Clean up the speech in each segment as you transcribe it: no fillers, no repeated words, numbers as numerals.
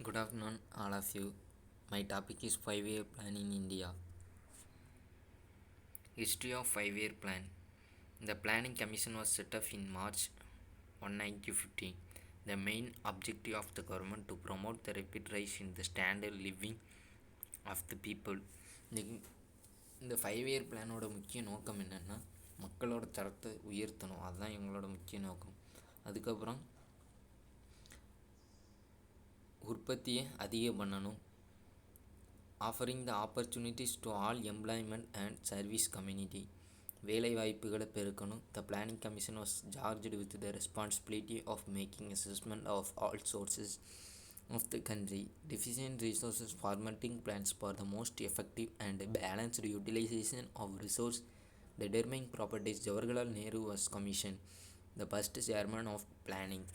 Good afternoon, all of you. My topic is 5-year plan in India. History of 5-year plan. The Planning Commission was set up in March 1915. The main objective of the government to promote the rapid rise in the standard living of the people. இந்த 5-year பிளானோட முக்கிய நோக்கம் என்னென்னா மக்களோட தரத்தை உயர்த்தணும். அதுதான் இவங்களோட முக்கிய நோக்கம். அதுக்கப்புறம் உற்பத்தியை அதிகம் பண்ணணும். Offering the opportunities to all employment and service community. வேலை வாய்ப்புகளை பெருக்கணும். The planning commission was charged with the responsibility of making assessment of all sources of the country, deficient resources, formatting plans for the most effective and balanced utilization of resource, determining properties. Jawaharlal Nehru was commissioned the first chairman of planning.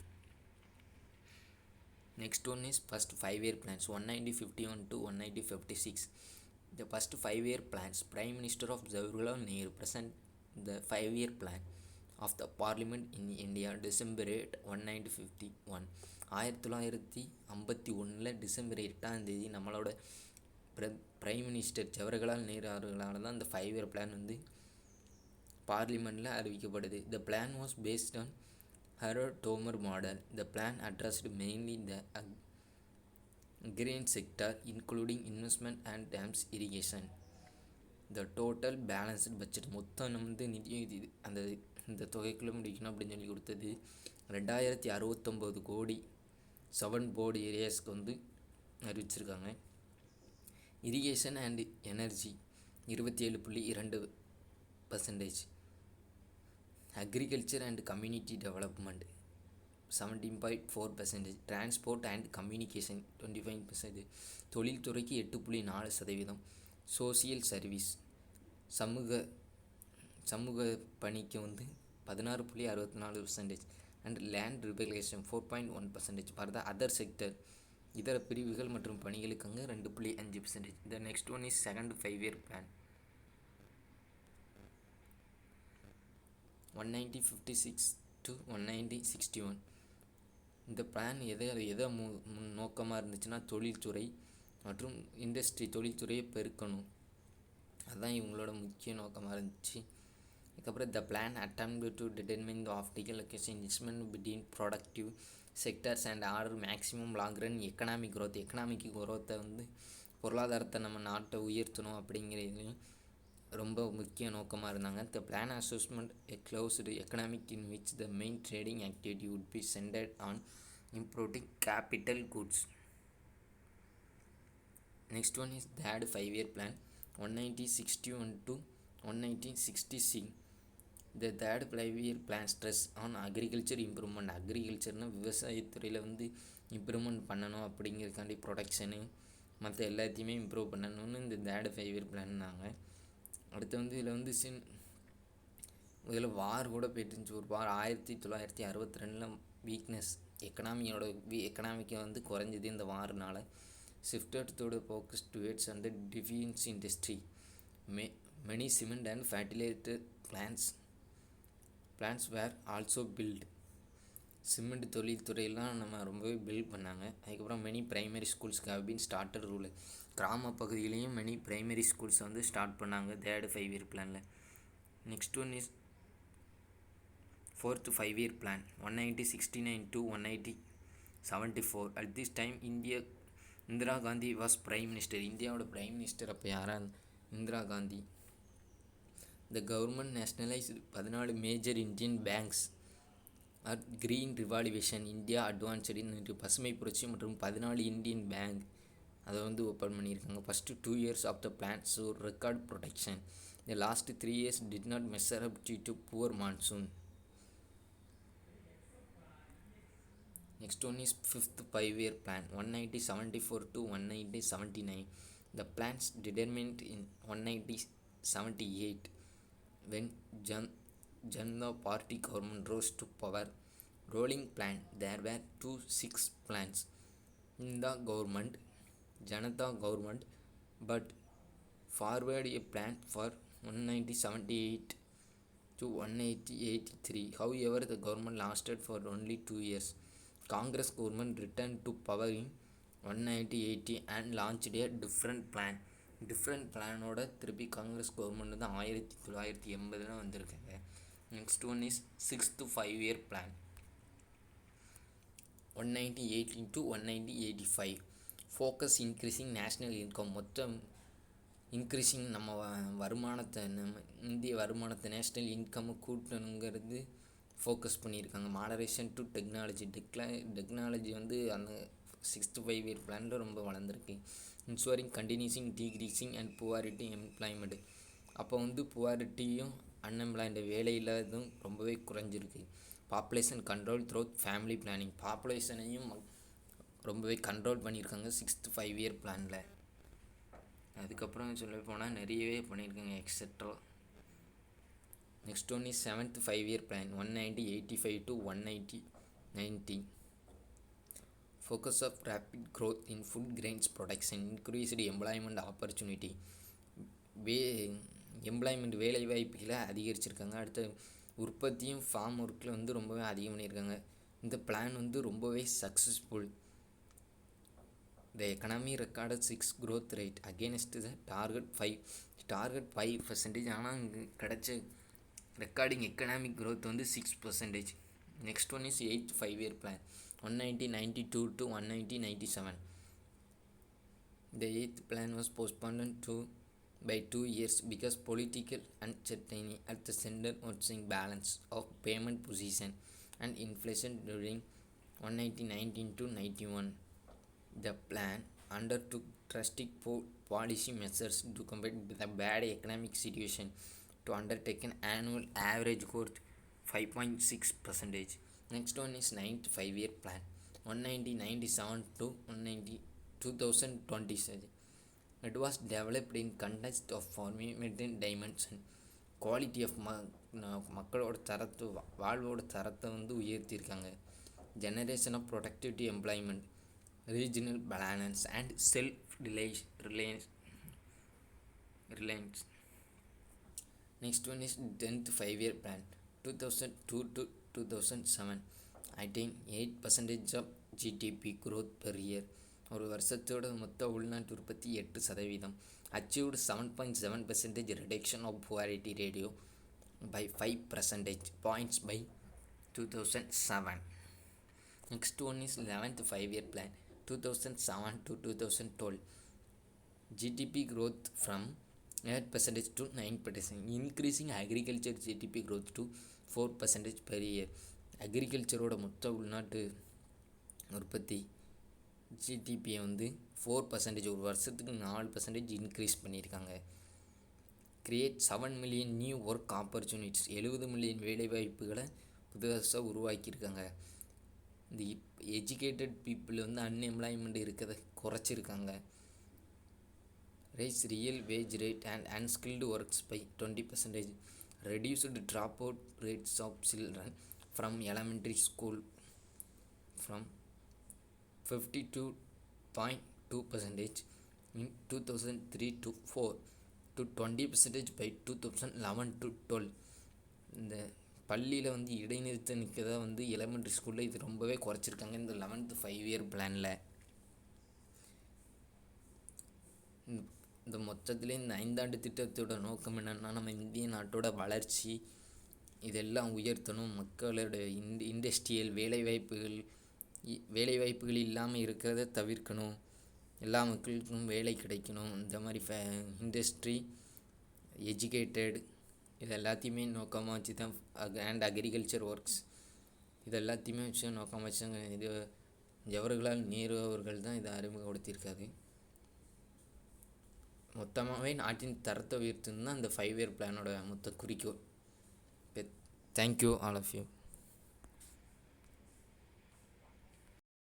Next one is first 5-year plans 1951 to 1956. The first 5-year plans, Prime Minister of Jawaharlal Nehru present the 5-year plan of the Parliament in India December 8, 1951. 1951 December 8 நம்மளோட prime minister Jawaharlal Nehru அவர்களால் தான் இந்த 5-year plan பார்லிமெண்ட்டில் அறிவிக்கப்படுது. The plan was based on Harold Tomer model. The plan addressed mainly the agrarian sector, including investment and dams irrigation. The total balanced budget மொத்தம் நிதி அந்த இந்த தொகைக்குள்ள முடிக்கணும் அப்படின்னு சொல்லி கொடுத்தது 2069 கோடி 7 போர்டு ஏரியாஸ்க்கு அறிவிச்சிருக்காங்க. Irrigation and energy 27.2%. Agriculture and community development 17.4%. Transport and communication 25%. தொழில்துறைக்கு 8.4%. சோசியல் சர்வீஸ் சமூக பணிக்கு 16.64%. And land rehabilitation 4.1%. For the other sector இதர பிரிவுகள் மற்றும் பணிகளுக்கு 2.5%. The next one is second 5-year plan 1956 to 1961. இந்த பிளான் எதை நோக்கமாக இருந்துச்சுன்னா தொழில்துறை மற்றும் இண்டஸ்ட்ரி தொழில்துறையை பெருக்கணும். அதுதான் இவங்களோட முக்கிய நோக்கமாக இருந்துச்சு. அதுக்கப்புறம் the plan attempt to determine the optical location investment between productive sectors and order maximum long run economic growth. Economic க்ரோத்தை பொருளாதாரத்தை நம்ம நாட்டை உயர்த்தணும் அப்படிங்கிறதுலையும் ரொம்ப முக்கிய நோக்கமாக இருந்தாங்க. The plan assessment a closed economic in which the main trading activity would be centred on improving capital goods. Next one is third 5-year plan 1961 to 1966. The third 5-year plan stress on agriculture improvement. அக்ரிகல்ச்சர்னால் விவசாயத்துறையில் improvement பண்ணணும் அப்படிங்கிறதுக்காண்டி production மற்ற எல்லாத்தையுமே improve பண்ணணும்னு இந்த third 5-year பிளான்னாங்க. அடுத்து இதில் வார் கூட போயிட்டுருந்துச்சு. ஒரு வார் 1962 weakness எக்கனாமிக்கை குறைஞ்சது இந்த வாரினால். Shifted to focus towards and defence industry. Many cement and fertiliser plans were also built. Cement தொழில்துறையெல்லாம் நம்ம ரொம்பவே பில்ட் பண்ணாங்க. அதுக்கப்புறம் many primary schools have been started rural. கிராம பகுதியிலையும் மெனி ப்ரைமரி ஸ்கூல்ஸ் ஸ்டார்ட் பண்ணாங்க தேர்ட் 5-year பிளானில். Next one is fourth 5-year plan 1969 to 1974. At this time Indira Gandhi was prime minister. இந்தியாவோட பிரைம் மினிஸ்டர் அப்போ யாராக Indira Gandhi. The government nationalised 14 major Indian banks at green revolution. India advanced பசுமை புரட்சி மற்றும் 14 Indian bank அதை open பண்ணியிருக்காங்க. First 2 years of the plan so record production. The last 3 years did not measure up due to poor monsoon. Next one is fifth 5-year plan 1974 to 1979. The plans determined in 1978 when Janata Party government rose to power. Rolling plan. There were 6 plans in the government, Janata government, but forward a plan for 1978 to 1983. However, the government lasted for only 2 years. Congress government returned to power in 1980 and launched a different பிளானோட திருப்பி Congress government வந்து 1980 வந்திருக்காங்க. Next one is 6th 5-year plan 1918 to 1985. Focus increasing national income, மொத்தம் increasing நம்ம வருமானத்தை, நம்ம இந்திய வருமானத்தை நேஷ்னல் இன்கம் கூட்டணுங்கிறது ஃபோக்கஸ் பண்ணியிருக்காங்க. மாடரேஷன் டு டெக்னாலஜி வந்து அந்த 6th 5-year பிளானில் ரொம்ப வளர்ந்துருக்கு. Insuring continuing decreasing and poverty employment, அப்போ வந்து புவாரிட்டியும் அன்எம்ப்ளாய்மெண்ட் வேலை இல்லாததும் ரொம்பவே குறைஞ்சிருக்கு. Population control through family planning, பாப்புலேஷனையும் ரொம்பவே கண்ட்ரோல் பண்ணியிருக்காங்க 6th 5-year பிளானில். அதுக்கப்புறம் சொல்ல போனால் நிறையவே பண்ணியிருக்காங்க etcetera. Next one is 7th 5-year plan 1985 to 1990. Focus of rapid growth in food grains production, increased employment opportunity, employment வேலை வாய்ப்புகளை அதிகரிச்சிருக்காங்க. அடுத்த உற்பத்தியும் ஃபார்ம் ஒர்க்கில் வந்து ரொம்பவே அதிகம் பண்ணியிருக்காங்க. இந்த பிளான் வந்து ரொம்பவே successful. The economy recorded 6 growth rate against the target 5%. ஆனால் இங்கே கிடைச்ச ரெக்கார்டிங் எக்கனாமிக் growth வந்து 6%. Next one is 8th 5-year plan 1992 to 1997. The 8th plan was postponed by 2 years because political uncertainty at the center was in balance of payment position and inflation during 1919 to 91. The plan undertook drastic policy measures to combat the bad economic situation to undertake an annual average growth 5.6%. Next one is 9th 5-year plan 1997 to 2027. It was developed in context of formulated dimension, quality of மக்களோட தரத்தை, வாழ்வோட தரத்தை வந்து உயர்த்தியிருக்காங்க. Generation of productivity employment, regional balance and self reliance. Next one is 10th 5-year plan 2002 to 2007. Attain 8% of GDP growth per year. ஒரு வருஷத்தோட மொத்த உள்நாட்டு உற்பத்தி 8%. Achieved 7.7% reduction of poverty ratio by 5 percentage points by 2007. Next one is 11th 5-year plan 2007 to 2012. GDP growth from 8% to 9%. Increasing agriculture GDP growth to 4% per year. அக்ரிகல்ச்சரோட மொத்த உள்நாட்டு உற்பத்தி ஜிடிபியை வந்து 4%, ஒரு வருஷத்துக்கு 4% இன்க்ரீஸ் பண்ணியிருக்காங்க. Create 7 million new work opportunities, 70 million வேலைவாய்ப்புகளை புதுசாக உருவாக்கியிருக்காங்க. இந்த எஜுகேட்டட் பீப்புள் வந்து அன்எம்ப்ளாய்மெண்ட் இருக்கிறத குறைச்சிருக்காங்க. Rise real wage rate and unskilled works by 20%. Reduced drop out rates of children from elementary school from 52.2% in 2003 to 4 to 20% by 2011 to 12. இந்த பள்ளியில் வந்து இடைநிறுத்த நிற்கிறதா வந்து எலமெண்ட்ரி ஸ்கூலில் இது ரொம்பவே குறைச்சிருக்காங்க இந்த 11th 5-year பிளானில். இந்த மொத்தத்துலேயே இந்த 5-ஆண்டு திட்டத்தோட நோக்கம் என்னென்னா, நம்ம இந்திய நாட்டோட வளர்ச்சி இதெல்லாம் உயர்த்தணும், மக்களோட இண்டஸ்ட்ரியல் வேலைவாய்ப்புகள் இல்லாமல் இருக்கிறத தவிர்க்கணும், எல்லா மக்களுக்கும் வேலை கிடைக்கணும், இந்த மாதிரி இண்டஸ்ட்ரி எஜுகேட்டட் இது எல்லாத்தையுமே நோக்கமாக வச்சு தான் அண்ட் அக்ரிகல்ச்சர் ஒர்க்ஸ் இது எல்லாத்தையுமே வச்சு நோக்கமாக வச்சாங்க. இது ஜவஹர்லால் நேரு அவர்கள் தான் இதை அறிமுகப்படுத்தியிருக்காரு. மொத்தமாகவே நாட்டின் தரத்தை உயர்த்துன்னு தான் இந்த 5-year பிளானோட மொத்த குறிக்கோள். Thank you all of you.